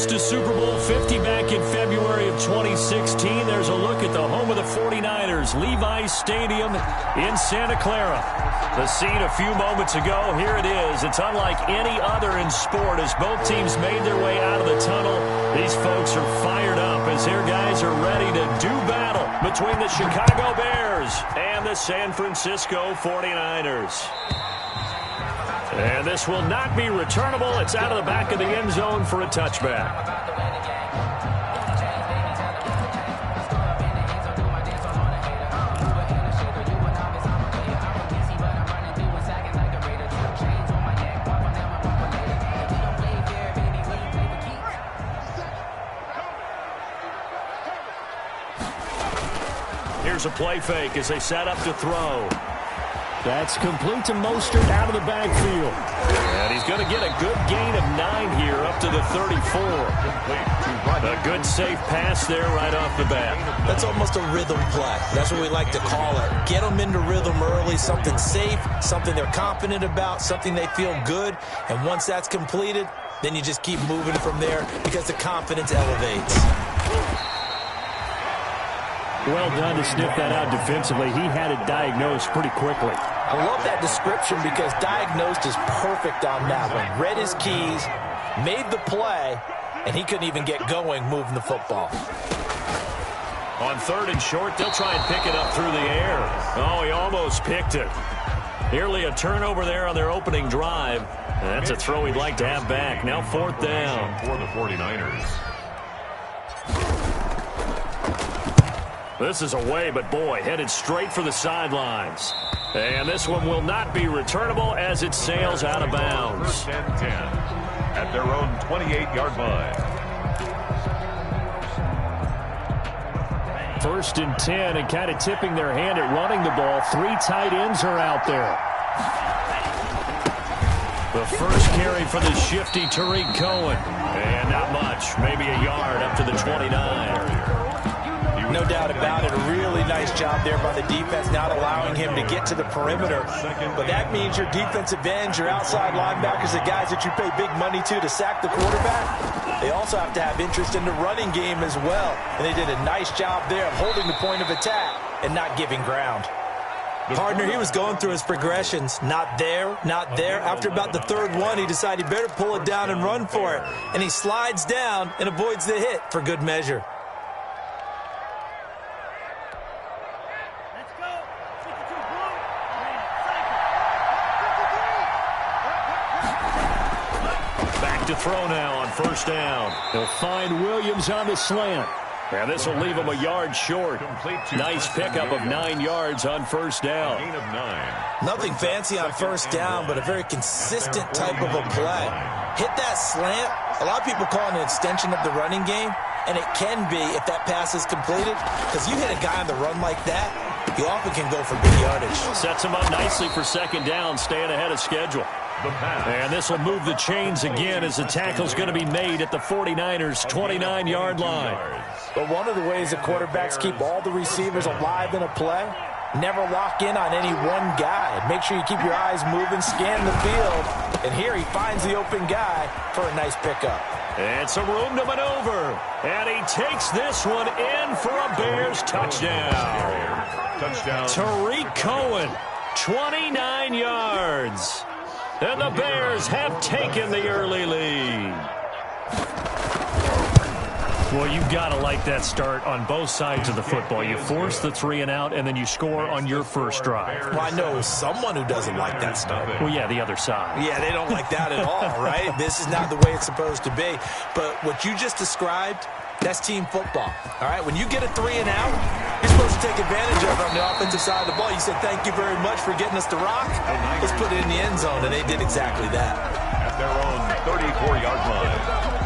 host to Super Bowl 50 back in February of 2016. There's a look at the home of the 49ers, Levi's Stadium in Santa Clara. The scene a few moments ago, here it is. It's unlike any other in sport as both teams made their way out of the tunnel. These folks are fired up as their guys are ready to do battle between the Chicago Bears and the San Francisco 49ers. And this will not be returnable. It's out of the back of the end zone for a touchback. Here's a play fake as they set up to throw. That's complete to Mostert out of the backfield. And he's going to get a good gain of 9 here up to the 34. A good safe pass there right off the bat. That's almost a rhythm play. That's what we like to call it. Get them into rhythm early, something safe, something they're confident about, something they feel good. And once that's completed, then you just keep moving from there because the confidence elevates. Well done to sniff that out defensively. He had it diagnosed pretty quickly. I love that description because diagnosed is perfect on that one. Read his keys, made the play, and he couldn't even get going moving the football. On 3rd and short, they'll try and pick it up through the air. Oh, he almost picked it. Nearly a turnover there on their opening drive. And that's a throw he'd like to have back. Now 4th down. For the 49ers. This is away, but boy, headed straight for the sidelines. And this one will not be returnable as it sails out of bounds. 1st and 10 at their own 28-yard line. 1st and 10 and kind of tipping their hand at running the ball. 3 tight ends are out there. The first carry for the shifty Tariq Cohen. And not much, maybe a yard up to the 29. No doubt about it. A really nice job there by the defense, not allowing him to get to the perimeter. But that means your defensive ends, your outside linebackers, the guys that you pay big money to sack the quarterback, they also have to have interest in the running game as well. And they did a nice job there of holding the point of attack and not giving ground. Partner, he was going through his progressions. Not there, not there. After about the 3rd one, he decided he better pull it down and run for it. And he slides down and avoids the hit for good measure. To throw now on 1st down. He'll find Williams on the slant. And this will leave him a yard short. Nice pickup of 9 yards on 1st down. Gain of 9. Nothing fancy on 1st down, but a very consistent type of a play. Hit that slant. A lot of people call it an extension of the running game, and it can be if that pass is completed, because you hit a guy on the run like that, you often can go for big yardage. Sets him up nicely for 2nd down, staying ahead of schedule. And this will move the chains again as the tackle's going to be made at the 49ers' 29-yard line. But one of the ways the quarterbacks keep all the receivers alive in a play, never lock in on any one guy. Make sure you keep your eyes moving, scan the field. And here he finds the open guy for a nice pickup. And some room to maneuver. And he takes this one in for a Bears touchdown. Tariq Cohen, 29 yards. And the Bears have taken the early lead. Well, you've got to like that start on both sides of the football. You force the 3 and out, and then you score on your first drive. Well, I know someone who doesn't like that start. Well, yeah, the other side. Yeah, they don't like that at all, right? This is not the way it's supposed to be. But what you just described, that's team football, all right? When you get a 3 and out, you're supposed to take advantage of it on the offensive side of the ball. You said, thank you very much for getting us to rock. Let's put it in the end zone, and they did exactly that. At their own 34-yard line.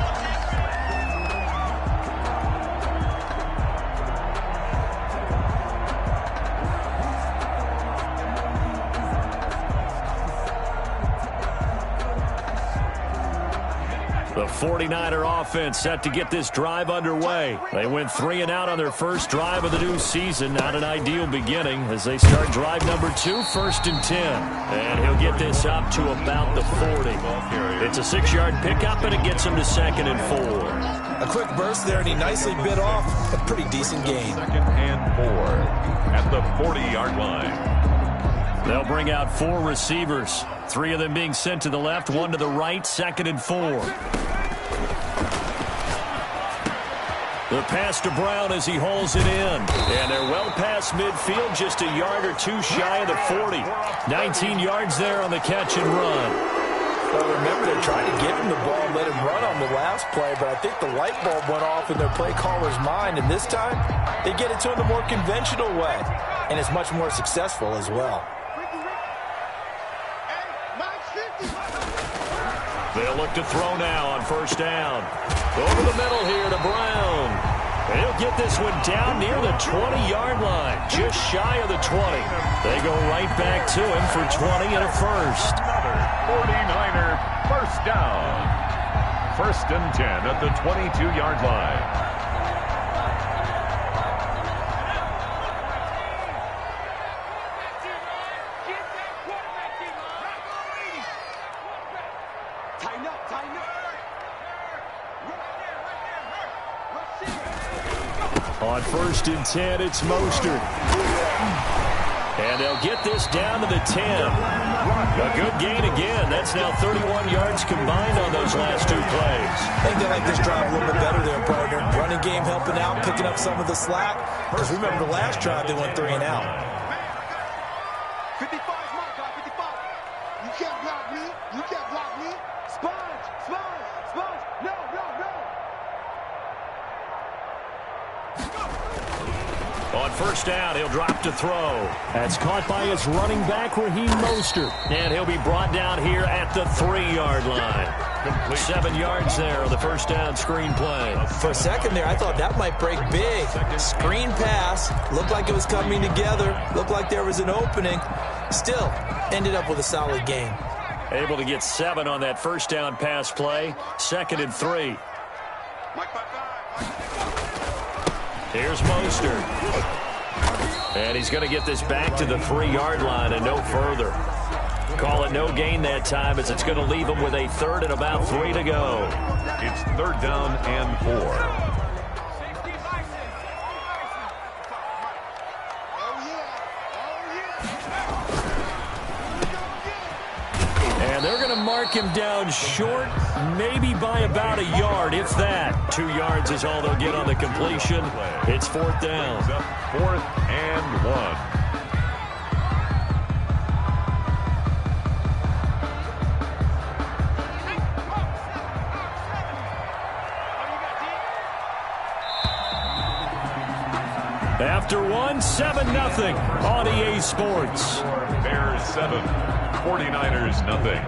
The The 49er offense set to get this drive underway. They went 3 and out on their first drive of the new season. Not an ideal beginning as they start drive number 2, 1st and 10. And he'll get this up to about the 40. It's a 6-yard pickup, and it gets him to 2nd and 4. A quick burst there, and he nicely bit off a pretty decent gain. 2nd and 4 at the 40-yard line. They'll bring out 4 receivers. 3 of them being sent to the left, 1 to the right, 2nd and 4. The pass to Brown as he holds it in. And they're well past midfield, just a yard or 2 shy of the 40. 19 yards there on the catch and run. Well, remember, they tried to give him the ball and let him run on the last play, but I think the light bulb went off in their play caller's mind, and this time they get it to him the more conventional way, and it's much more successful as well. They'll look to throw now on 1st down. Over the middle here to Brown. And he'll get this one down near the 20-yard line, just shy of the 20. They go right back to him for 20 and a first. Another 49er first down. 1st and 10 at the 22-yard line. On 1st and 10, it's Mostert. And they'll get this down to the 10. A good gain again. That's now 31 yards combined on those last 2 plays. I think they like this drive a little bit better there, partner. Running game helping out, picking up some of the slack. Because remember the last drive, they went 3 and out. 55 is my guy, 55. You can't block me. You can't block me. Sponge, sponge, sponge. No, no, no. On 1st down, he'll drop to throw. That's caught by his running back, Raheem Mostert. And he'll be brought down here at the 3-yard line. 7 yards there on the 1st down screen play. For a second there, I thought that might break big. Screen pass. Looked like it was coming together. Looked like there was an opening. Still, ended up with a solid game. Able to get 7 on that 1st down pass play. 2nd and 3. Here's Mostert. And he's going to get this back to the 3-yard line and no further. Call it no gain that time as it's going to leave him with a 3rd and about 3 to go. It's 3rd down and 4. And they're going to mark him down short, maybe by about a yard, if that. 2 yards is all they'll get on the completion. It's 4th down. 4th and 1. After 1, 7-0 on EA Sports. Bears 7, 49ers nothing.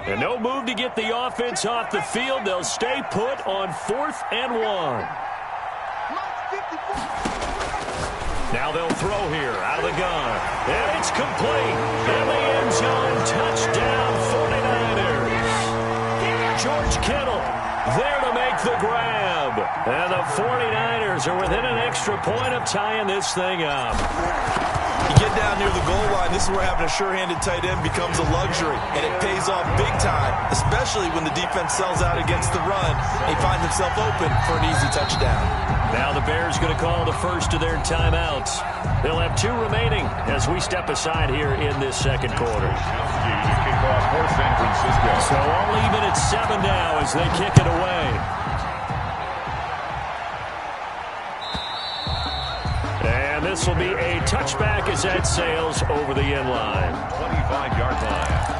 And no move to get the offense off the field. They'll stay put on 4th and 1. Now they'll throw here out of the gun. And it's complete. In the end zone, touchdown 49ers. George Kittle there to make the grab. And the 49ers are within an extra point of tying this thing up. You get down near the goal line, this is where having a sure-handed tight end becomes a luxury, and it pays off big time, especially when the defense sells out against the run. He finds himself open for an easy touchdown. Now the Bears going to call the first of their timeouts. They'll have 2 remaining as we step aside here in this 2nd quarter. Kick off for San Francisco. So all even at 7 now as they kick it away. And this will be a touchback as that sails over the end line. 25-yard line.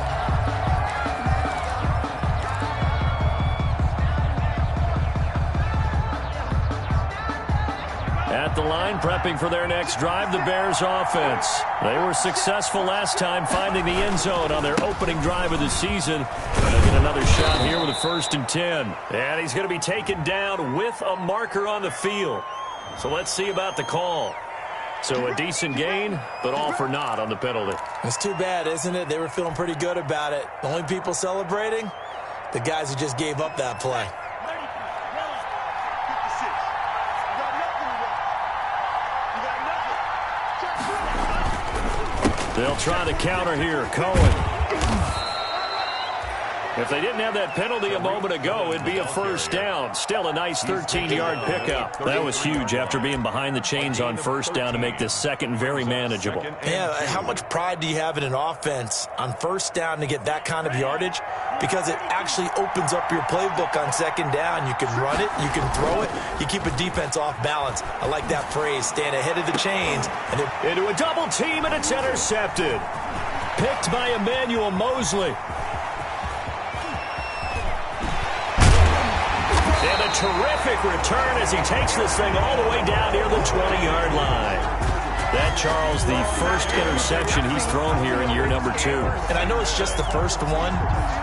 At the line, prepping for their next drive, the Bears offense. They were successful last time finding the end zone on their opening drive of the season. And they'll get another shot here with a 1st and 10. And he's going to be taken down with a marker on the field. So let's see about the call. So a decent gain, but all for naught on the penalty. It's too bad, isn't it? They were feeling pretty good about it. The only people celebrating, the guys who just gave up that play. They'll try the counter here. Cohen. If they didn't have that penalty a moment ago, it'd be a 1st down. Still a nice 13-yard pickup. That was huge after being behind the chains on 1st down to make this second very manageable. Yeah, how much pride do you have in an offense on 1st down to get that kind of yardage? Because it actually opens up your playbook on 2nd down. You can run it, you can throw it, you keep a defense off balance. I like that phrase, stand ahead of the chains. And into a double team, and it's intercepted. Picked by Emmanuel Mosley. And a terrific return as he takes this thing all the way down near the 20-yard line. That, Charles, the first interception he's thrown here in year number 2. And I know it's just the first one,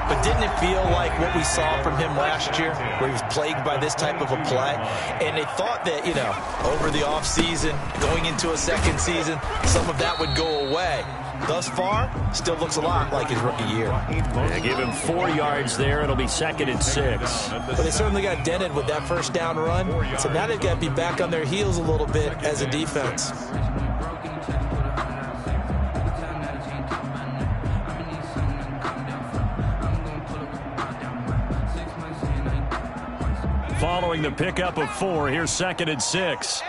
but didn't it feel like what we saw from him last year, where he was plagued by this type of a play? And they thought that, you know, over the offseason, going into a second season, some of that would go away. Thus far, still looks a lot like his rookie year. They give him 4 yards there. It'll be 2nd and 6. But they certainly got dented with that 1st down run. So now they've got to be back on their heels a little bit as a defense. Following the pickup of 4, here's 2nd and 6.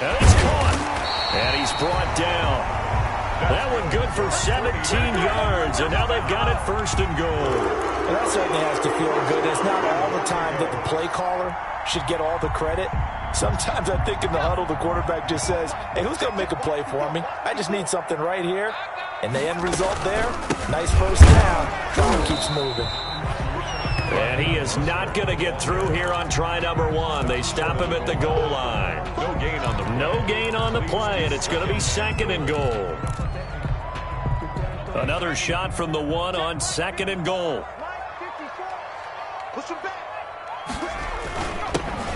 And it's caught. And he's brought down. That one good for 17 yards. And now they've got it 1st and goal. Well, that certainly has to feel good. It's not all the time that the play caller should get all the credit. Sometimes I think in the huddle, the quarterback just says, hey, who's going to make a play for me? I just need something right here. And the end result there, nice 1st down. Clock keeps moving. And he is not going to get through here on try number 1. They stop him at the goal line. No gain on the play, and it's going to be 2nd and goal. Another shot from the 1 on 2nd and goal.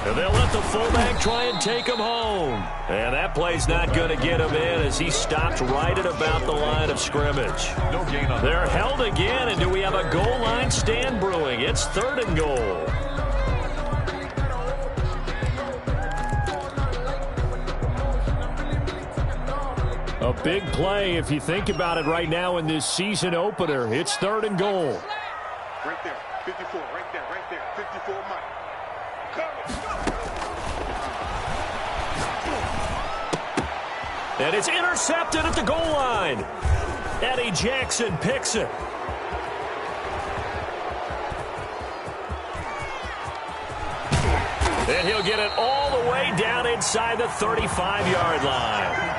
And they'll let the fullback try and take him home. And that play's not going to get him in as he stopped right at about the line of scrimmage. They're held again, and do we have a goal line stand brewing? It's 3rd and goal. A big play if you think about it right now in this season opener. It's 3rd and goal. Right there, 54, right there, 54 Mike. And it's intercepted at the goal line. Eddie Jackson picks it. And he'll get it all the way down inside the 35-yard line.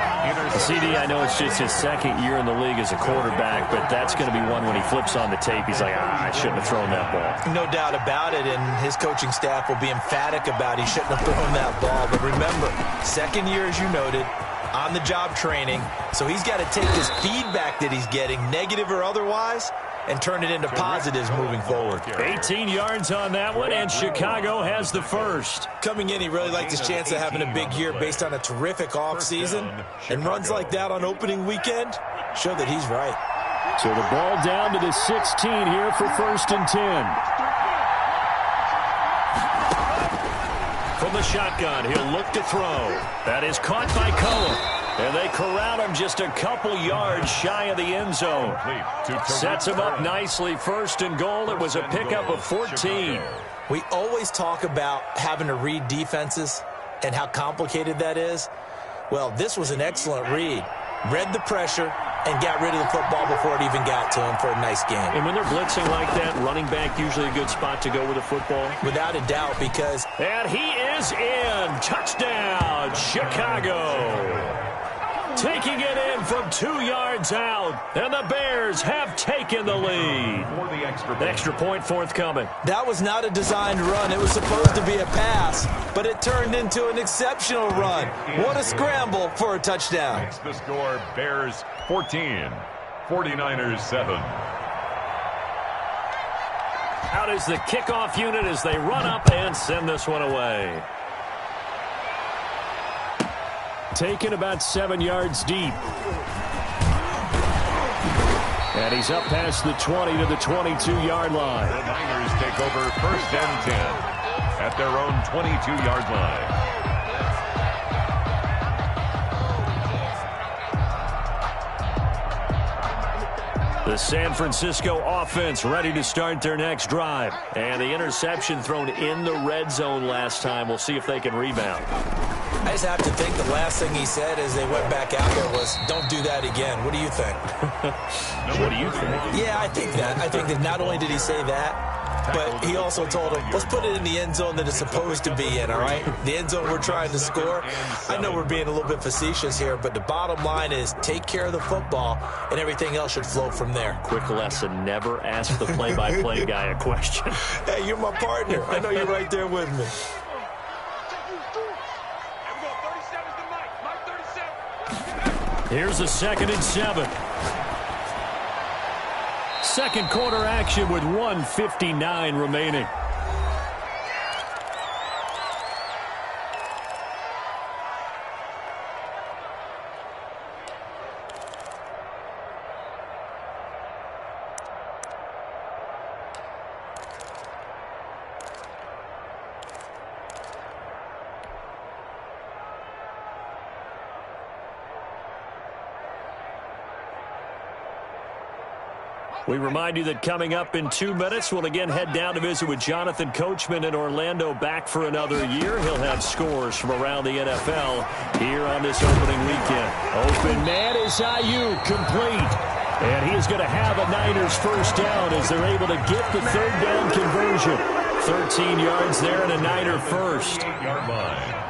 CD, I know it's just his 2nd year in the league as a quarterback, but that's going to be one when he flips on the tape. He's like, I shouldn't have thrown that ball. No doubt about it, and his coaching staff will be emphatic about he shouldn't have thrown that ball. But remember, 2nd year, as you noted, on-the-job training, so he's got to take this feedback that he's getting, negative or otherwise, and turn it into positives moving forward. 18 yards on that one, and Chicago has the 1st. Coming in, he really liked his chance of having a big year based on a terrific offseason, and runs like that on opening weekend show that he's right. So the ball down to the 16 here for 1st and 10. From the shotgun, he'll look to throw. That is caught by Cohen. And they corral him just a couple yards shy of the end zone. Sets him up nicely. 1st and goal. It was a pickup of 14. We always talk about having to read defenses and how complicated that is. Well, this was an excellent read. Read the pressure and got rid of the football before it even got to him for a nice game. And when they're blitzing like that, running back usually a good spot to go with the football? Without a doubt, because... And he is in. Touchdown, Chicago. taking it in from 2 yards out. And the Bears have taken the lead. For the Extra point forthcoming. That was not a designed run. It was supposed to be a pass, but it turned into an exceptional run. What a scramble for a touchdown. Makes the score Bears 14, 49ers 7. Out is the kickoff unit as they run up and send this one away. Taken about 7 yards deep. And he's up past the 20 to the 22-yard line. The Niners take over 1st and 10 at their own 22-yard line. The San Francisco offense ready to start their next drive. And the interception thrown in the red zone last time. We'll see if they can rebound. I just have to think the last thing he said as they went back out there was, don't do that again. What do you think? What do you think? Yeah, I think that. I think that not only did he say that, but he also told him, let's put it in the end zone that it's supposed to be in, all right? The end zone we're trying to score. I know we're being a little bit facetious here, but the bottom line is take care of the football, and everything else should flow from there. Quick lesson, never ask the play-by-play guy a question. Hey, you're my partner. I know you're right there with me. Here's a 2nd and 7. Second quarter action with 1:59 remaining. We remind you that coming up in 2 minutes, we'll again head down to visit with Jonathan Coachman in Orlando, back for another year. He'll have scores from around the NFL here on this opening weekend. Open man is Ayuk, complete. And he is going to have a Niners first down as they're able to get the 3rd down conversion. 13 yards there and a Niner first. 8-yard line.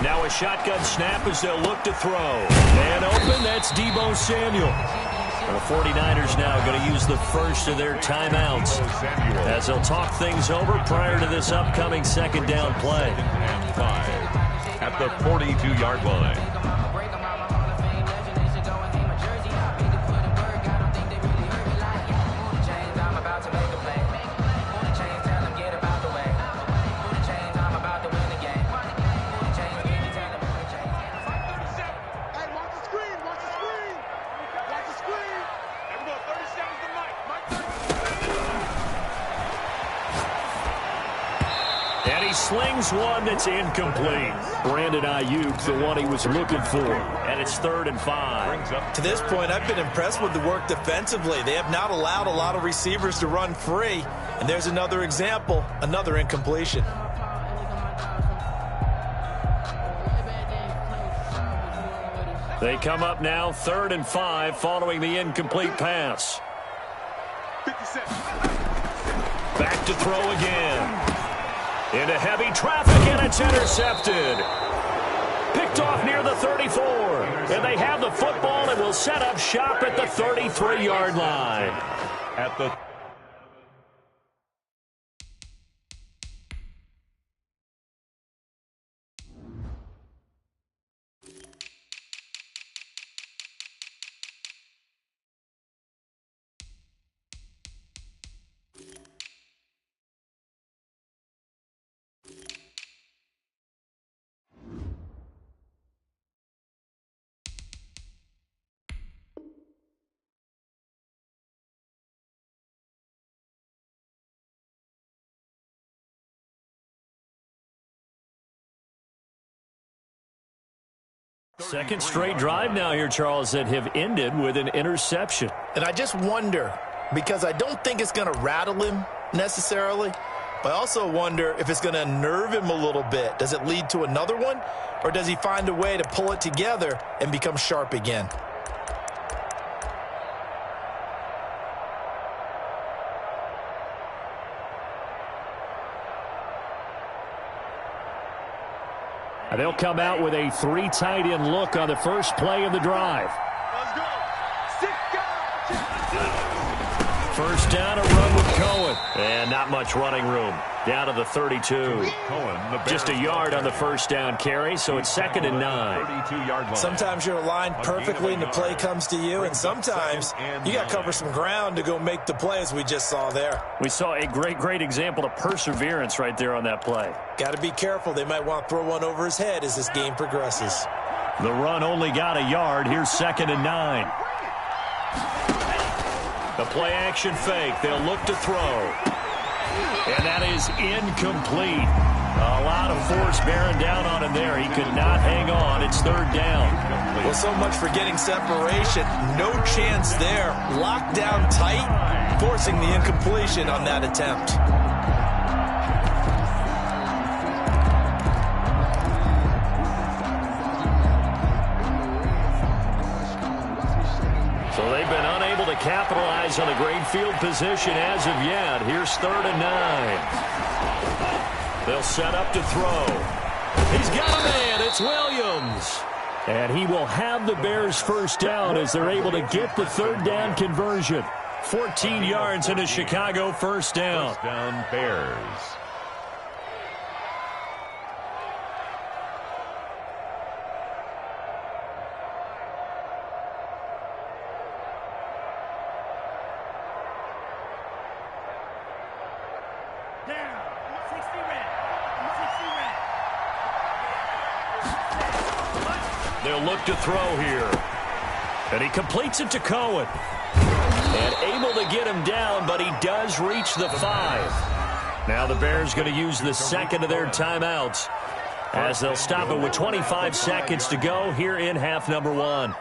Now a shotgun snap as they'll look to throw. Man open, that's Deebo Samuel. And the 49ers now going to use the first of their timeouts as they'll talk things over prior to this upcoming 2nd down play. And 5 at the 42-yard line. Slings one that's incomplete. Brandon Ayuk, the one he was looking for. And it's 3rd and 5. To this point, I've been impressed with the work defensively. They have not allowed a lot of receivers to run free. And there's another example, another incompletion. They come up now 3rd and 5 following the incomplete pass. Back to throw again. Into heavy traffic, and it's intercepted. Picked off near the 34. And they have the football and will set up shop at the 33-yard line. At the second straight drive now here, Charles, that have ended with an interception. And I just wonder, because I don't think it's going to rattle him necessarily, but I also wonder if it's going to unnerve him a little bit. Does it lead to another one, or does he find a way to pull it together and become sharp again? They'll come out with a 3 tight end look on the first play of the drive. Let's go. First down, a run with Cohen. And not much running room. Down to the 32. Just a yard on the first down carry, so it's 2nd and 9. Sometimes you're aligned perfectly and the play comes to you, and sometimes you got to cover some ground to go make the play, as we just saw there. We saw a great example of perseverance right there on that play. Got to be careful. They might want to throw one over his head as this game progresses. The run only got a yard. Here's 2nd and 9. The play action fake. They'll look to throw. And that is incomplete. A lot of force bearing down on him there. He could not hang on. It's 3rd down. Well, so much for getting separation. No chance there. Locked down tight, forcing the incompletion on that attempt. So they've been unable to capitalize on a great field position as of yet. Here's 3rd and 9. They'll set up to throw. He's got a man. It's Williams. And he will have the Bears first down as they're able to get the 3rd down conversion. 14 yards and a Chicago first down. First down, Bears. They'll look to throw here. And he completes it to Cohen. And able to get him down, but he does reach the 5. Now the Bears going to use the 2nd of their timeouts as they'll stop it with 25 seconds to go here in half number 1.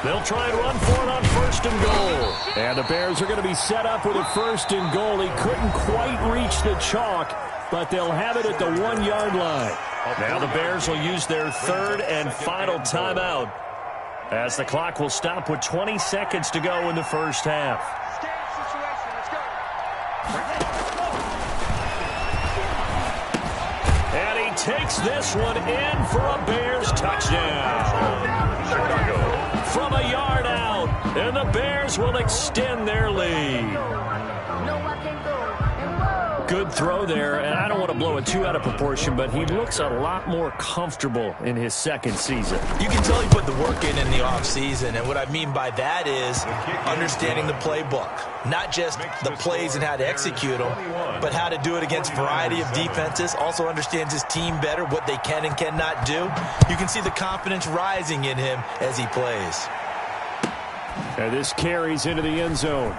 They'll try and run for it on 1st and goal. And the Bears are going to be set up with a 1st and goal. He couldn't quite reach the chalk, but they'll have it at the 1-yard line. Now the Bears will use their 3rd and final timeout as the clock will stop with 20 seconds to go in the first half. And he takes this one in for a Bears touchdown. Chicago. From a yard out, and the Bears will extend their lead. Good throw there, and I don't want to blow it too out of proportion, but he looks a lot more comfortable in his 2nd season. You can tell he put the work in the offseason, and what I mean by that is understanding the playbook. Not just the plays and how to execute them, but how to do it against a variety of defenses. Also understands his team better, what they can and cannot do. You can see the confidence rising in him as he plays. And this carries into the end zone.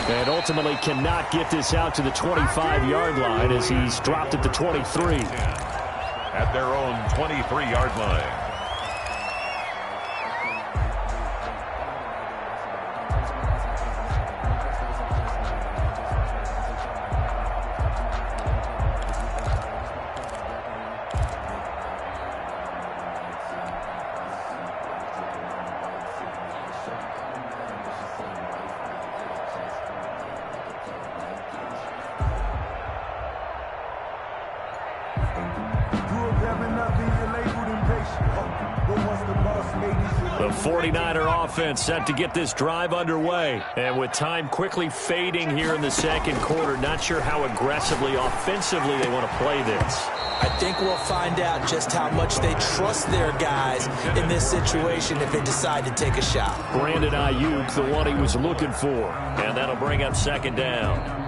And ultimately cannot get this out to the 25-yard line as he's dropped at the 23. At their own 23-yard line. The 49er offense set to get this drive underway. And with time quickly fading here in the 2nd quarter, not sure how aggressively, offensively they want to play this. I think we'll find out just how much they trust their guys in this situation if they decide to take a shot. Brandon Ayuk, the one he was looking for. And that'll bring up 2nd down.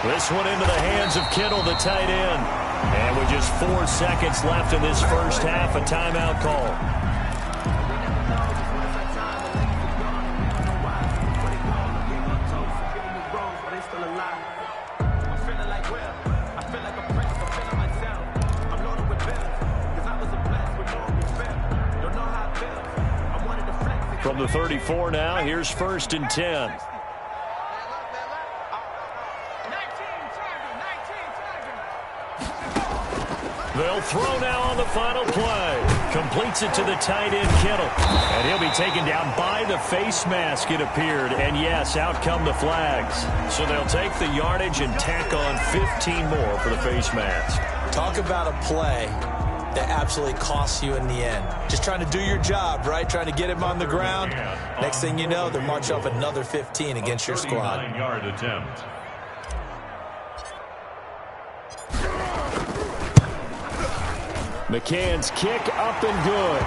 This one into the hands of Kittle, the tight end. And with just 4 seconds left in this first half, a timeout call. From the 34 now, here's 1st and 10. They'll throw now on the final play. Completes it to the tight end, Kittle. And he'll be taken down by the face mask, it appeared. And yes, out come the flags. So they'll take the yardage and tack on 15 more for the face mask. Talk about a play that absolutely costs you in the end. Just trying to do your job, right? Trying to get him on the ground. Next thing you know, they're marching off another 15 against your squad. 39-yard attempt. McCann's kick up and good.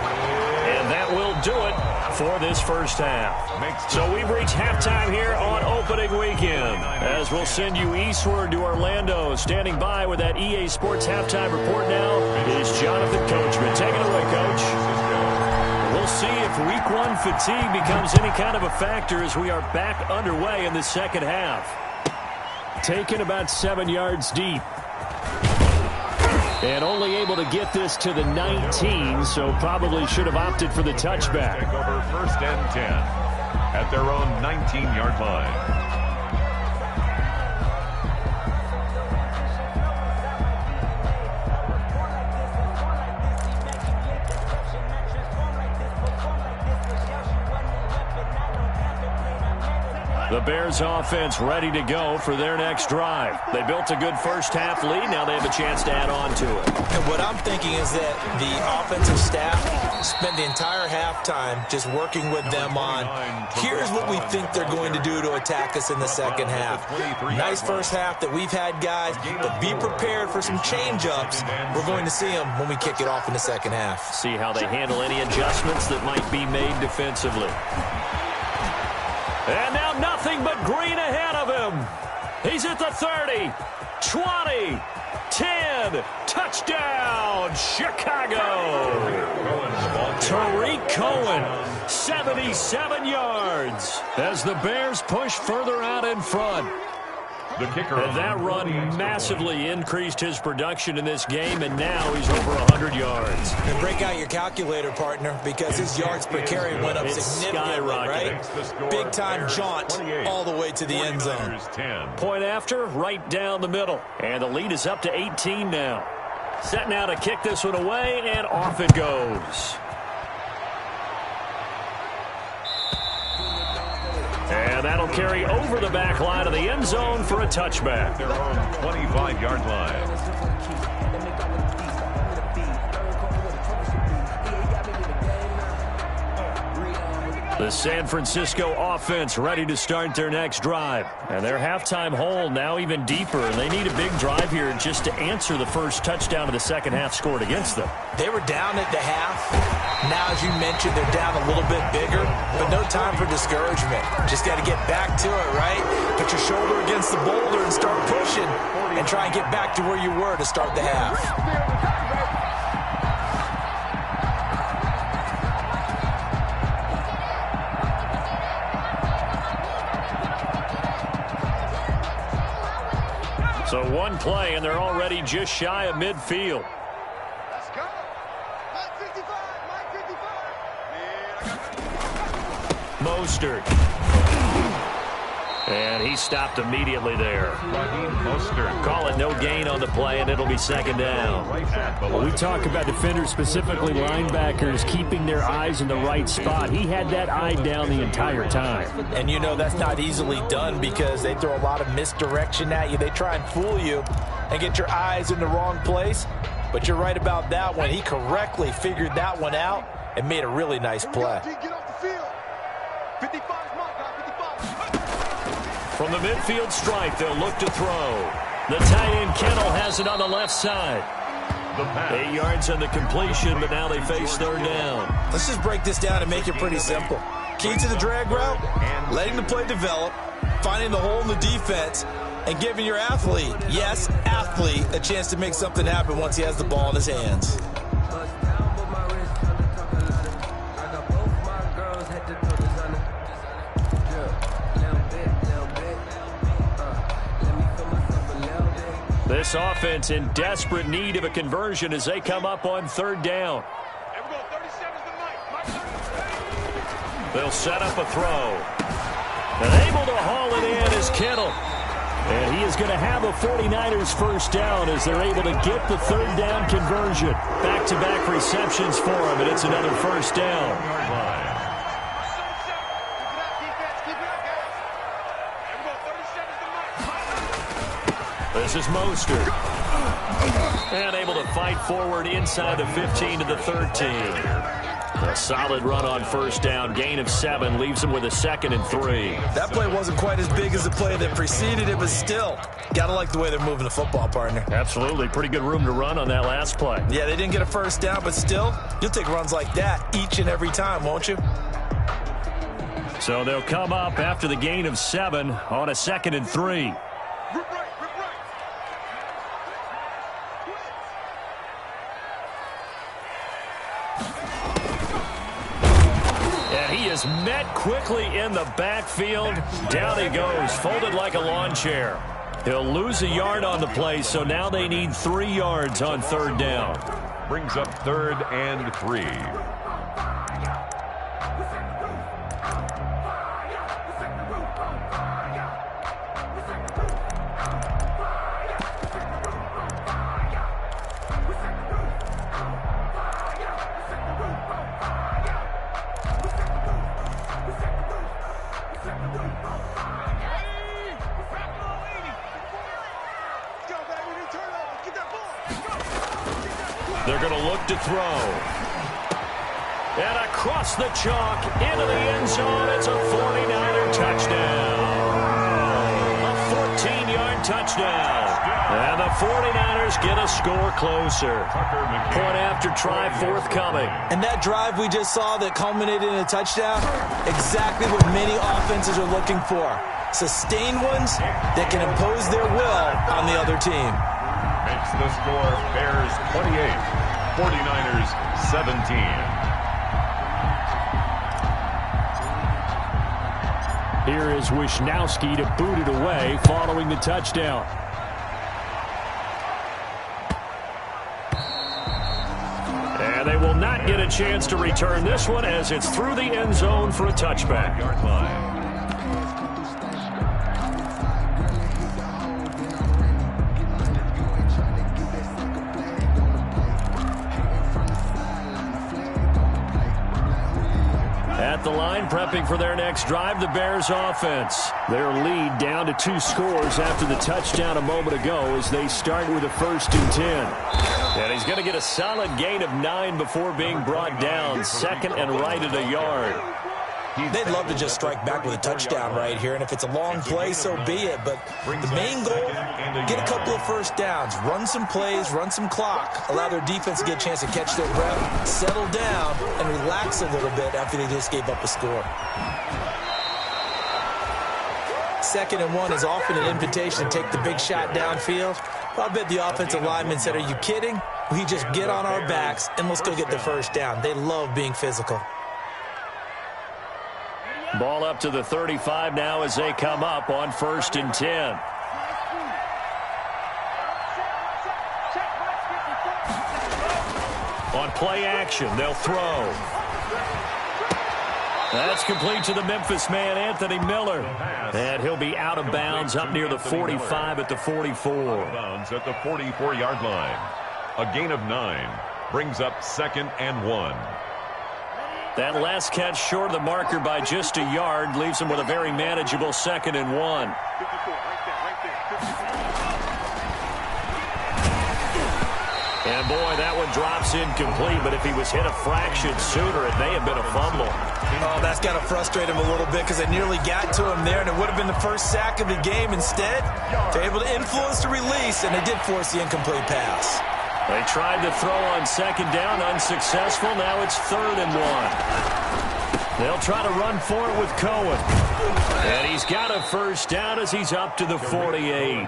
And that will do it for this first half. So we've reached halftime here on opening weekend. As we'll send you eastward to Orlando. Standing by with that EA Sports halftime report now is Jonathan Coachman. Take it away, Coach. We'll see if week 1 fatigue becomes any kind of a factor as we are back underway in the second half. Taken about 7 yards deep. And only able to get this to the 19, so probably should have opted for the touchback. Take over 1st and 10 at their own 19-yard line. The Bears offense ready to go for their next drive. They built a good first half lead. Now they have a chance to add on to it. And what I'm thinking is that the offensive staff spent the entire halftime just working with them on, here's what we think they're going to do to attack us in the second half. Nice first half that we've had, guys, but be prepared for some change-ups. We're going to see them when we kick it off in the second half. See how they handle any adjustments that might be made defensively. And now nothing but green ahead of him. He's at the 30, 20, 10, touchdown, Chicago. Tariq Cohen, 77 yards as the Bears push further out in front. The kicker. And that run massively increased his production in this game, and now he's over 100 yards. And break out your calculator, partner, because his yards per carry went up significantly, right? Big-time jaunt all the way to the end zone. Point after, right down the middle. And the lead is up to 18 now. Set now to kick this one away, and off it goes. And that'll carry over the back line of the end zone for a touchback. Their own 25-yard line. The San Francisco offense ready to start their next drive. And their halftime hole now even deeper. And they need a big drive here just to answer the first touchdown of the second half scored against them. They were down at the half. Now, as you mentioned, they're down a little bit bigger, but no time for discouragement. Just got to get back to it, right? Put your shoulder against the boulder and start pushing and try and get back to where you were to start the half. So one play, and they're already just shy of midfield. Let's go. Line 55. Mostert. And he stopped immediately there. Call it no gain on the play, and it'll be second down. Well, we talk about defenders, specifically linebackers, keeping their eyes in the right spot. He had that eye down the entire time. And you know that's not easily done because they throw a lot of misdirection at you. They try and fool you and get your eyes in the wrong place. But you're right about that one. He correctly figured that one out and made a really nice play. Get off the field. 55 is my guy. 55. From the midfield stripe, they'll look to throw. The tight end Kittle has it on the left side. 8 yards on the completion, but now they face third down. Let's just break this down and make it pretty simple. Key to the drag route, letting the play develop, finding the hole in the defense, and giving your athlete, yes, athlete, a chance to make something happen once he has the ball in his hands. This offense in desperate need of a conversion as they come up on third down. They'll set up a throw. And able to haul it in is Kittle. And he is going to have a 49ers first down as they're able to get the third down conversion. Back-to-back receptions for him, and it's another first down. This is Mostert. And able to fight forward inside the 15 to the 13. A solid run on first down. Gain of 7 leaves him with a 2nd and 3. That play wasn't quite as big as the play that preceded it, but still, got to like the way they're moving the football, partner. Absolutely. Pretty good room to run on that last play. Yeah, they didn't get a first down, but still, you'll take runs like that each and every time, won't you? So they'll come up after the gain of 7 on a 2nd and 3. He is met quickly in the backfield. Down he goes, folded like a lawn chair. He'll lose a yard on the play, so now they need 3 yards on third down. Brings up 3rd and 3. They're going to look to throw. And across the chalk into the end zone. It's a 49er touchdown. A 14-yard touchdown. And the 49ers get a score closer. Point after try forthcoming. And that drive we just saw that culminated in a touchdown, exactly what many offenses are looking for. Sustained ones that can impose their will on the other team. Makes the score Bears 28, 49ers 17. Here is Wisnowski to boot it away following the touchdown. And they will not get a chance to return this one as it's through the end zone for a touchback. Yard line. At the line, prepping for their next drive, the Bears offense. Their lead down to 2 scores after the touchdown a moment ago as they start with a 1st and 10. And he's going to get a solid gain of 9 before being brought down. 2nd and right at a yard. They'd love to just strike back with a touchdown right here, and if it's a long play, so be it. But the main goal, get a couple of first downs, run some plays, run some clock, allow their defense to get a chance to catch their breath, settle down, and relax a little bit after they just gave up a score. 2nd and 1 is often an invitation to take the big shot downfield. I bet the offensive lineman said, "Are you kidding? We just get on our backs and let's go get the first down." They love being physical. Ball up to the 35 now as they come up on 1st and 10. On play action, they'll throw. That's complete to the Memphis man, Anthony Miller. And he'll be out of bounds up near the 45 at the 44. Bounds at the 44-yard line. A gain of 9 brings up 2nd and 1. That last catch short of the marker by just a yard leaves him with a very manageable 2nd and 1. And boy, that one drops incomplete, but if he was hit a fraction sooner, it may have been a fumble. Oh, that's got to frustrate him a little bit because it nearly got to him there, and it would have been the first sack of the game. Instead, they're able to influence the release, and they did force the incomplete pass. They tried to throw on 2nd down, unsuccessful. Now it's 3rd and 1. They'll try to run for it with Cohen. And he's got a first down as he's up to the 48.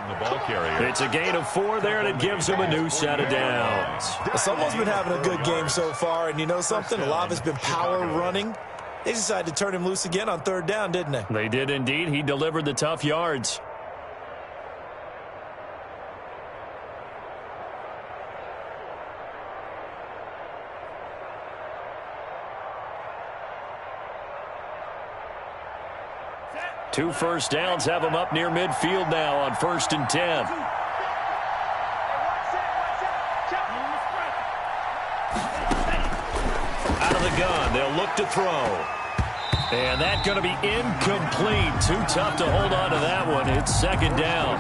It's a gain of 4 there, and it gives him a new set of downs. Someone's been having a good game so far, and you know something? A lot of it's been power running. They decided to turn him loose again on 3rd down, didn't they? They did indeed. He delivered the tough yards. Two first downs have him up near midfield now on 1st and 10. Out of the gun, they'll look to throw. And that's going to be incomplete. Too tough to hold on to that one. It's 2nd down.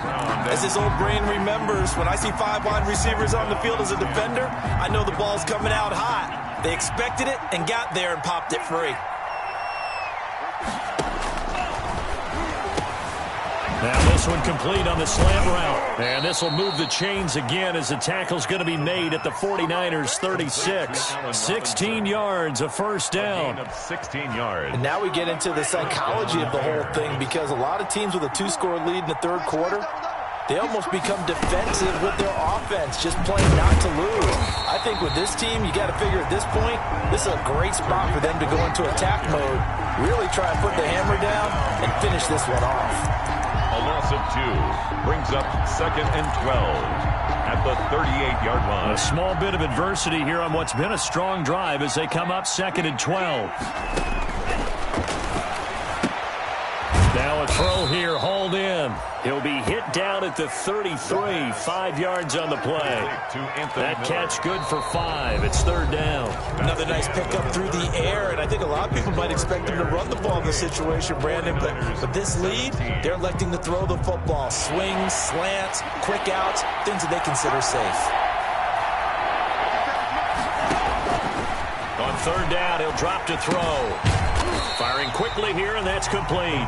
As his old brain remembers, when I see 5 wide receivers on the field as a defender, I know the ball's coming out hot. They expected it and got there and popped it free. Now this one complete on the slant route. And this will move the chains again as the tackle's going to be made at the 49ers 36. 16 yards, a first down. 16 yards. And now we get into the psychology of the whole thing, because a lot of teams with a 2-score lead in the 3rd quarter, they almost become defensive with their offense, just playing not to lose. I think with this team, you got to figure at this point, this is a great spot for them to go into attack mode, really try and put the hammer down and finish this one off. A loss of 2 brings up 2nd and 12 at the 38-yard line. A small bit of adversity here on what's been a strong drive as they come up 2nd and 12. Now a throw here, hauled in. He'll be hit down at the 33, 5 yards on the play. That catch good for 5. It's 3rd down. Another nice pickup through the air, and I think a lot of people might expect him to run the ball in this situation, Brandon, but with this lead, they're electing to throw the football. Swings, slants, quick outs, things that they consider safe. On 3rd down, he'll drop to throw. Firing quickly here, and that's complete.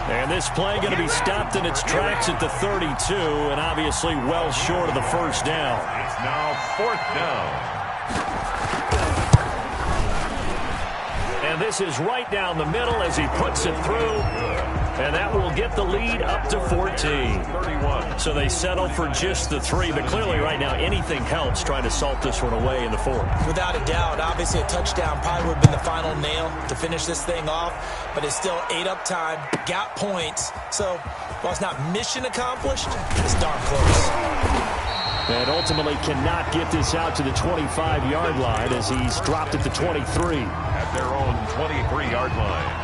And this play going to be stopped in its tracks at the 32, and obviously well short of the first down. It's now 4th down. And this is right down the middle as he puts it through. And that will get the lead up to 14. 31. So they settle for just the 3, but clearly right now anything helps trying to salt this one away in the 4th. Without a doubt, obviously a touchdown probably would have been the final nail to finish this thing off, but it's still 8 up time, got points. So while it's not mission accomplished, it's darn close. And ultimately cannot get this out to the 25-yard line as he's dropped at the 23. At their own 23-yard line.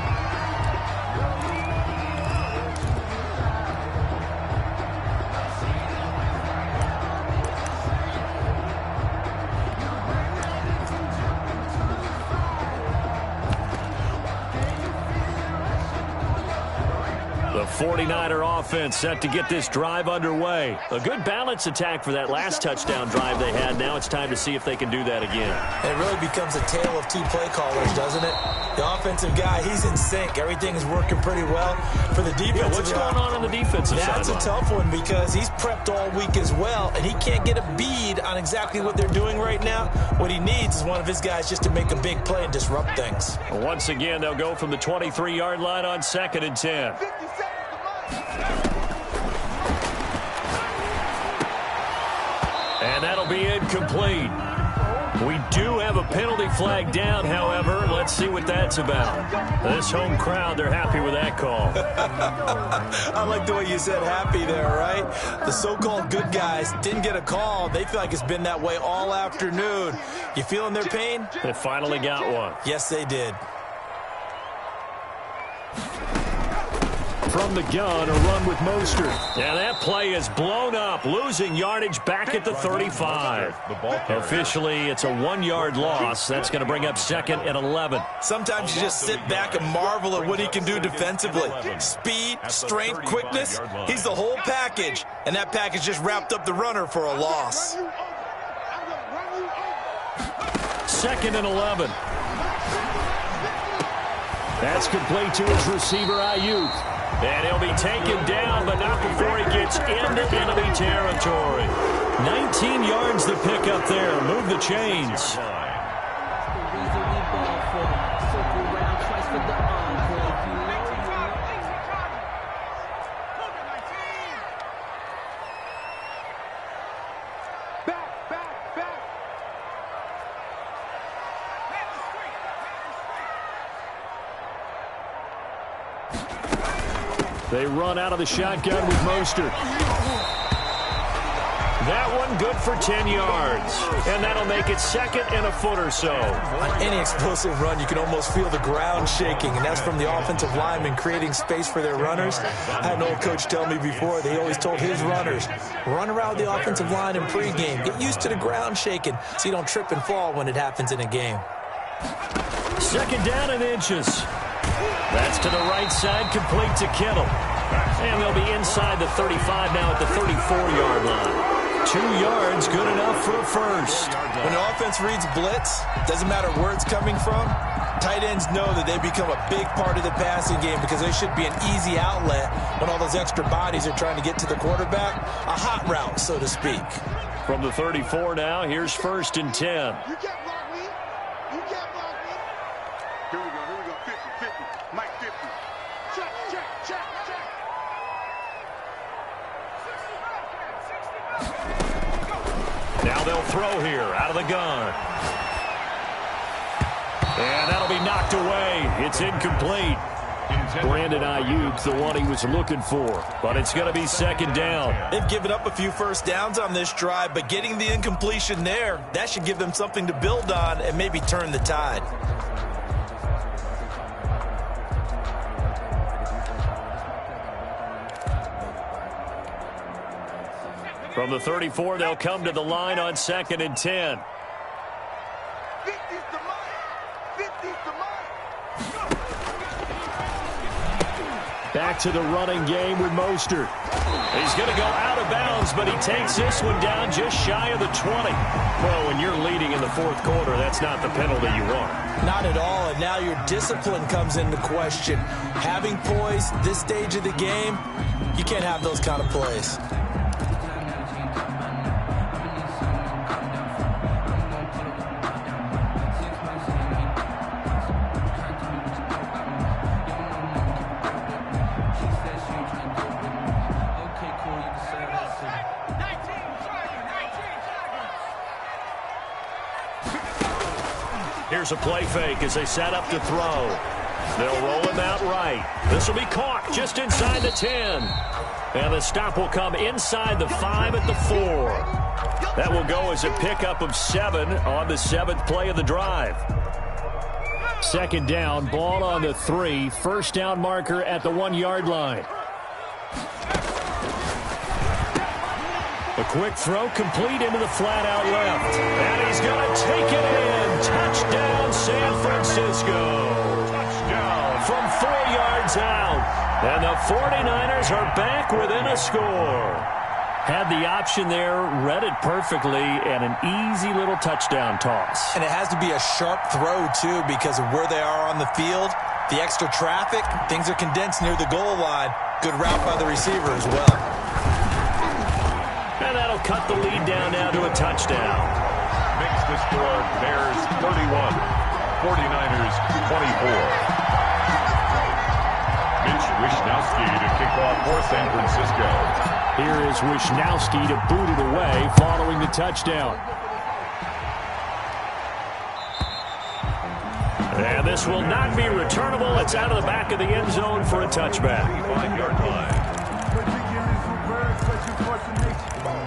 The 49er offense set to get this drive underway. A good balance attack for that last touchdown drive they had. Now it's time to see if they can do that again. It really becomes a tale of 2 play callers, doesn't it? The offensive guy, he's in sync. Everything's working pretty well. For the defensive guy, what's going on the defensive side? That's a tough one because he's prepped all week as well, and he can't get a bead on exactly what they're doing right now. What he needs is one of his guys just to make a big play and disrupt things. Once again, they'll go from the 23-yard line on 2nd and 10. And that'll be incomplete. We do have a penalty flag down, however. Let's see what that's about. This home crowd, they're happy with that call. I like the way you said happy there, right? The so-called good guys didn't get a call. They feel like it's been that way all afternoon. You feeling their pain? They finally got one. Yes, they did. From the gun, a run with Mostert. Yeah, that play is blown up, losing yardage back at the 35. Officially, it's a 1-yard loss. That's going to bring up 2nd and 11. Sometimes you just sit back and marvel at what he can do defensively. Speed, strength, quickness, he's the whole package. And that package just wrapped up the runner for a loss. 2nd and 11. That's complete to his receiver, Ayuk. And he'll be taken down, but not before he gets into enemy territory. 19 yards to pick up there. Move the chains. They run out of the shotgun with Mostert. That one good for 10 yards. And that'll make it 2nd and a foot or so. On any explosive run, you can almost feel the ground shaking, and that's from the offensive linemen creating space for their runners. I had an old coach tell me before, they always told his runners, run around the offensive line in pregame. Get used to the ground shaking so you don't trip and fall when it happens in a game. 2nd down and inches. That's to the right side, complete to Kittle. And they'll be inside the 35 now at the 34-yard line. 2 yards, good enough for a first. When an offense reads blitz, doesn't matter where it's coming from, tight ends know that they become a big part of the passing game because they should be an easy outlet when all those extra bodies are trying to get to the quarterback. A hot route, so to speak. From the 34 now, here's 1st and 10. You can't block me. You can't block me. Here we go. 50. Mike 50. Check. Now they'll throw here out of the gun. And that'll be knocked away. It's incomplete. Brandon Ayuk, the one he was looking for. But it's going to be 2nd down. They've given up a few first downs on this drive, but getting the incompletion there, that should give them something to build on and maybe turn the tide. From the 34, they'll come to the line on 2nd and 10. 50's the Mike. 50's the Mike. Back to the running game with Mostert. He's going to go out of bounds, but he takes this one down just shy of the 20. Well, when you're leading in the 4th quarter, that's not the penalty you want. Not at all, and now your discipline comes into question. Having poise this stage of the game, you can't have those kind of plays. Here's a play fake as they set up to throw. They'll roll him out right. This will be caught just inside the 10. And the stop will come inside the 5 at the 4. That will go as a pickup of 7 on the 7th play of the drive. 2nd down, ball on the 3. 1st down marker at the 1-yard line. A quick throw complete into the flat out left. And he's going to take it in. Touchdown, San Francisco. Touchdown. From 4 yards out. And the 49ers are back within a score. Had the option there, read it perfectly, and an easy little touchdown toss. And it has to be a sharp throw, too, because of where they are on the field. The extra traffic, things are condensed near the goal line. Good route by the receiver as well. And that'll cut the lead down now to a touchdown. Makes the score Bears 31, 49ers 24. Mitch Wishnowsky to kick off for San Francisco. Here is Wishnowsky to boot it away following the touchdown. And this will not be returnable. It's out of the back of the end zone for a touchback. 5-yard line.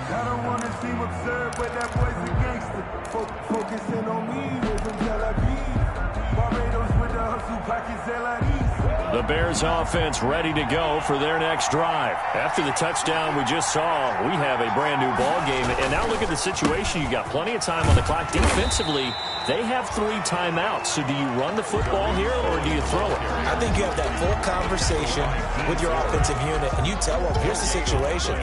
I don't want to seem absurd, but that boy's a gangster. Focusing on me, we're from Tel Aviv. Barbados with the hustle pockets, LIDs. The Bears offense ready to go for their next drive. After the touchdown we just saw, we have a brand new ball game. And now look at the situation. You got plenty of time on the clock. Defensively, they have 3 timeouts. So do you run the football here or do you throw it? I think you have that full conversation with your offensive unit, and you tell them, here's the situation.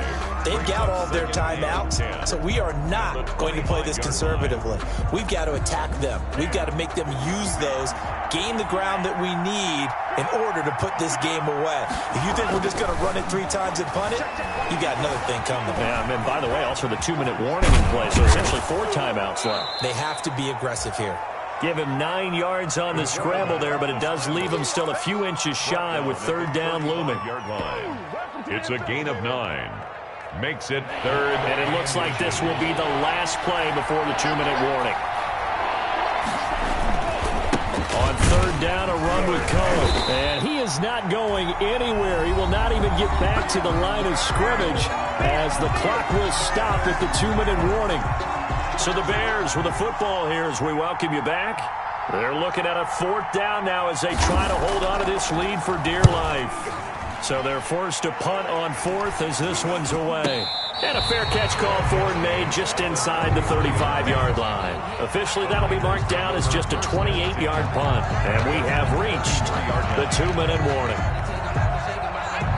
They've got all of their timeouts, so we are not going to play this conservatively. We've got to attack them. We've got to make them use those, gain the ground that we need in order to put this game away. If you think we're just going to run it 3 times and punt it, you got another thing coming. Yeah, and by the way, also the 2-minute warning in play, so essentially 4 timeouts left. They have to be aggressive here. Give him 9 yards on the scramble there, but it does leave him still a few inches shy with 3rd down looming. Yard line. It's a gain of 9. Makes it 3rd. And it looks like this will be the last play before the 2-minute warning. On 3rd down a run with Cohen. And he is not going anywhere. He will not even get back to the line of scrimmage as the clock will stop at the 2-minute warning. So the Bears with the football here as we welcome you back. They're looking at a 4th down now as they try to hold on to this lead for dear life. So they're forced to punt on 4th as this one's away. And a fair catch called for and made just inside the 35-yard line. Officially, that'll be marked down as just a 28-yard punt. And we have reached the 2-minute warning.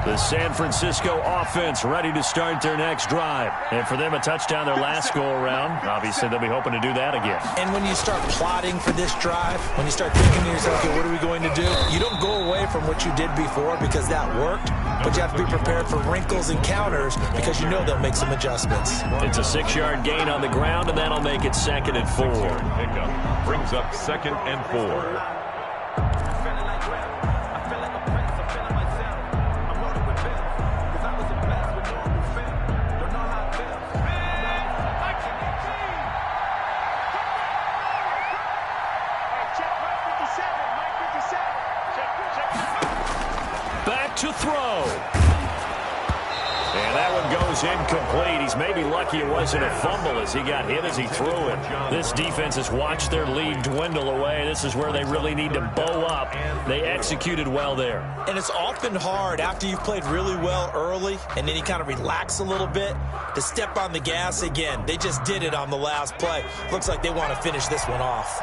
The San Francisco offense ready to start their next drive. And for them, a touchdown their last go-around. Obviously, they'll be hoping to do that again. And when you start plotting for this drive, when you start thinking to yourself, okay, what are we going to do? You don't go away from what you did before because that worked, but you have to be prepared for wrinkles and counters because you know they'll make some adjustments. It's a 6-yard gain on the ground, and that'll make it 2nd and 4. Pickup brings up 2nd and 4. To throw. And that one goes incomplete. He's maybe lucky it wasn't a fumble as he got hit as he threw it. This defense has watched their lead dwindle away. This is where they really need to bow up. They executed well there. And it's often hard after you've played really well early and then you kind of relax a little bit to step on the gas again. They just did it on the last play. Looks like they want to finish this one off.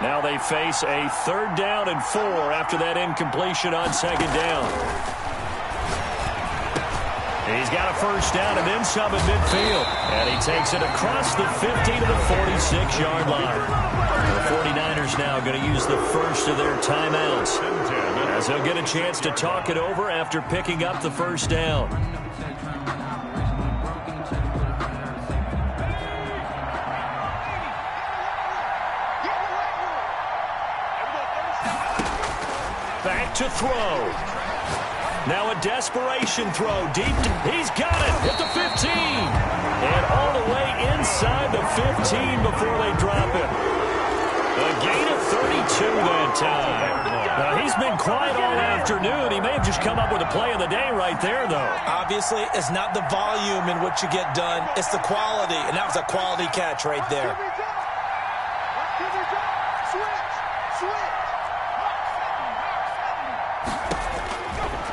Now they face a 3rd down and 4 after that incompletion on 2nd down. He's got a 1st down and then some at midfield. And he takes it across the 50 to the 46-yard line. The 49ers now going to use the first of their timeouts as they'll get a chance to talk it over after picking up the 1st down. Back to throw. Now a desperation throw deep. He's got it at the 15. And all the way inside the 15 before they drop it. A gain of 32 that time. Now he's been quiet all afternoon. He may have just come up with a play of the day right there, though. Obviously, it's not the volume in what you get done. It's the quality. And that was a quality catch right there.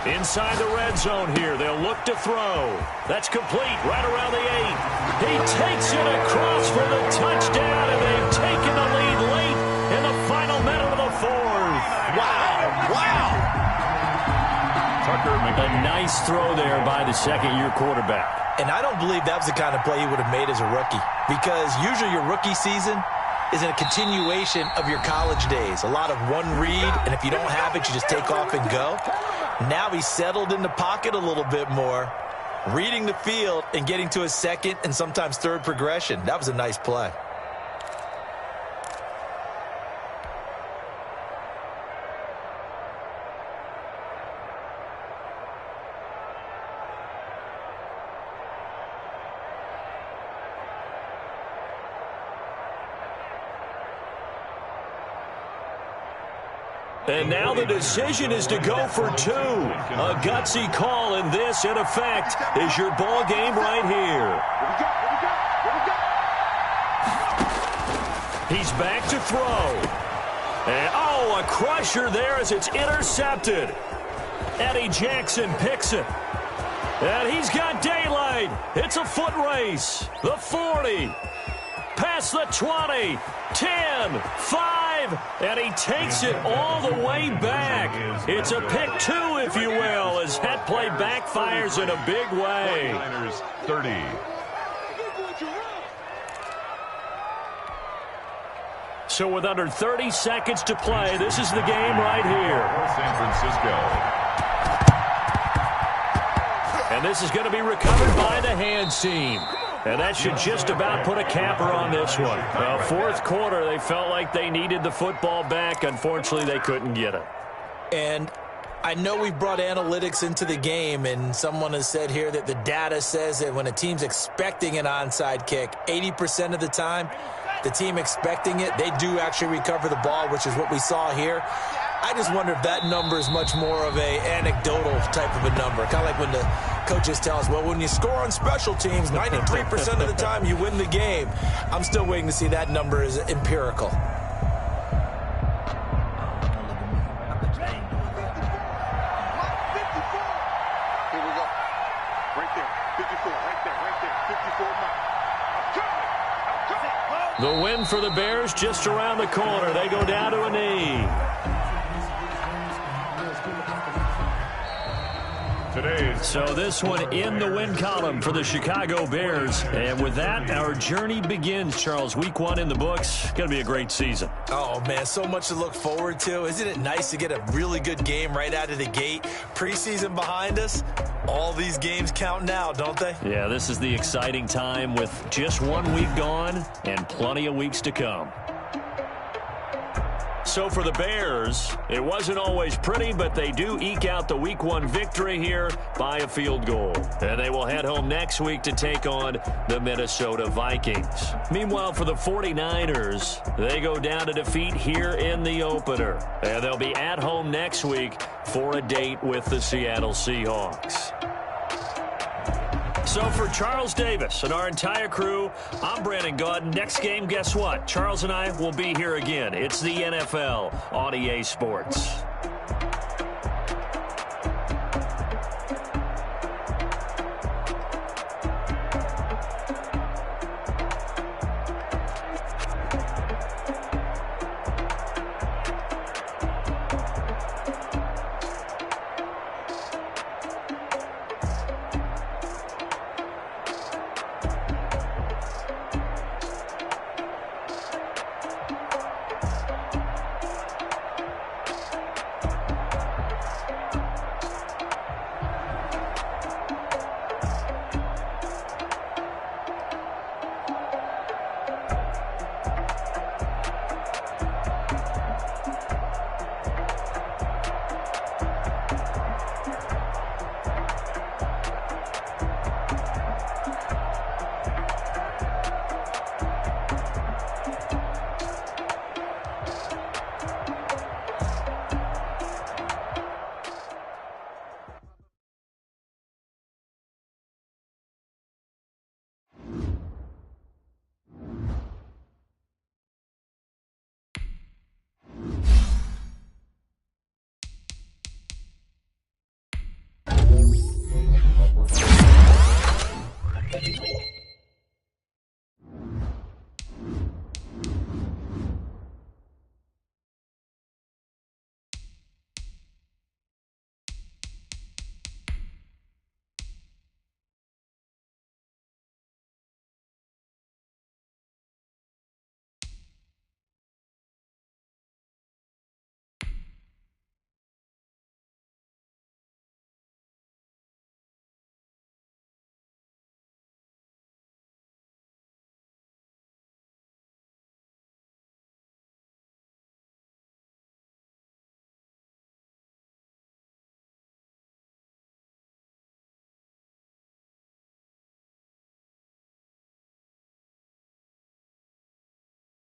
Inside the red zone here, they'll look to throw. That's complete right around the 8. He takes it across for the touchdown, and they've taken the lead late in the final minute of the 4th. Wow. A nice throw there by the 2nd-year quarterback. And I don't believe that was the kind of play he would have made as a rookie because usually your rookie season is a continuation of your college days. A lot of one read, and if you don't have it, you just take off and go. Now he's settled in the pocket a little bit more, reading the field and getting to his 2nd and sometimes 3rd progression. That was a nice play. And now the decision is to go for 2. A gutsy call, and this, in effect, is your ball game right here. He's back to throw. And, a crusher there as it's intercepted. Eddie Jackson picks it. And he's got daylight. It's a foot race. The 40. Past the 20. 10. 5. And he takes it all the way back. It's a pick 2, if you will, as that play backfires in a big way. 30. So with under 30 seconds to play, this is the game right here. San Francisco. And this is going to be recovered by the hands team. And that should just about put a capper on this one. Fourth quarter, they felt like they needed the football back. Unfortunately, they couldn't get it. And I know we brought analytics into the game, and someone has said here that the data says that when a team's expecting an onside kick, 80% of the time, the team expecting it, they do actually recover the ball, which is what we saw here. I just wonder if that number is much more of a anecdotal type of a number. Kind of like when the coaches tell us, well, when you score on special teams, 93% of the time you win the game. I'm still waiting to see that number is empirical. Here we go. Right there. 54. Right there. 54 miles. The win for the Bears just around the corner. They go down to a knee. So this one in the win column for the Chicago Bears. And with that, our journey begins, Charles. Week 1 in the books. Going to be a great season. Oh, man, so much to look forward to. Isn't it nice to get a really good game right out of the gate? Preseason behind us. All these games count now, don't they? Yeah, this is the exciting time with just 1 week gone and plenty of weeks to come. So for the Bears, it wasn't always pretty, but they do eke out the Week 1 victory here by a field goal. And they will head home next week to take on the Minnesota Vikings. Meanwhile, for the 49ers, they go down to defeat here in the opener. And they'll be at home next week for a date with the Seattle Seahawks. So for Charles Davis and our entire crew, I'm Brandon Gaudin. Next game, guess what? Charles and I will be here again. It's the NFL on EA Sports.